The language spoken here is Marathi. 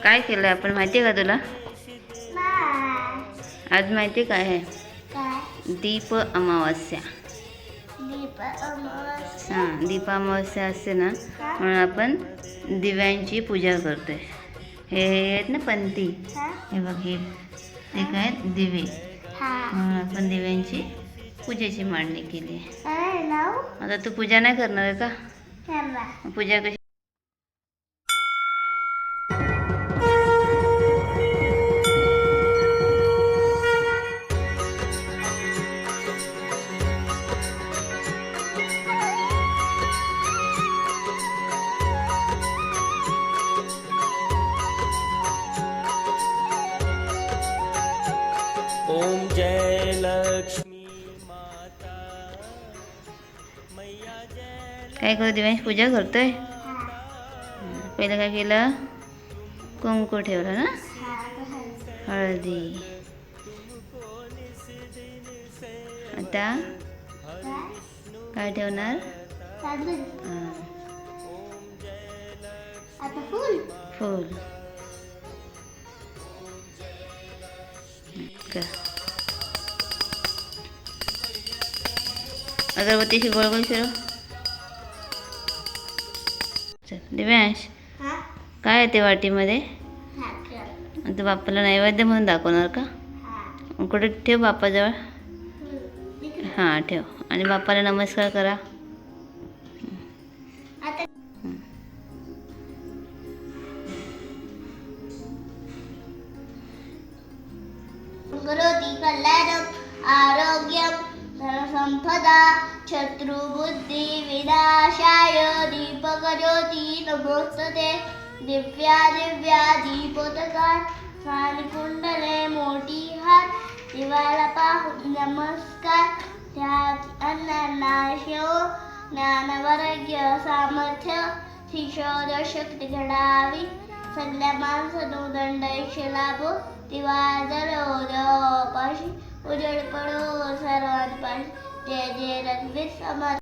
काय केलं आपण माहिती आहे का तुला? आज माहिती काय आहे? दीप अमावस्या. दीप अमावस्या असते ना, म्हणून आपण दिव्यांची पूजा करतोय. हे आहेत ना पंथी, हे बघ हे काय दिवे, म्हणून आपण दिव्यांची पूजेची मांडणी केली आहे. आता तू पूजा नाही करणार आहे का? पूजा कशी? ओम जय लक्ष्मी माता मैया जय. काय करू? दिव्यांची पूजा करतोय. पहिलं काय केलं? कुंकू ठेवलं ना, हळदी. आता काय ठेवणार? फूल. अगरबत्तीशी गोल गोल फिरव. दिव्यांश, काय आहे ते वाटीमध्ये? आता बाप्पाला नैवेद्य म्हणून दाखवणार का? कुठे ठेव? बाप्पाजवळ. हां ठेव, आणि बाप्पाला नमस्कार करा. करोति कल्याणम् आरोग्यं धनसम्पदा शत्रुबुद्धि विनाशाय दीपकज्योति नमोस्तुते. दिव्या दीपोदकात कुंडले मोठी हात दिवाला पाहून नमस्कार. त्यात अन्ननाशो ज्ञानवैराग्य सामर्थ्य शिशोद शक्ती घडावी. सगळ्या माणसानो दंड लाभो दिवा जळो पाशी उजड पडो सर्वांपाशी. जय जय रघुवीर समर्थ.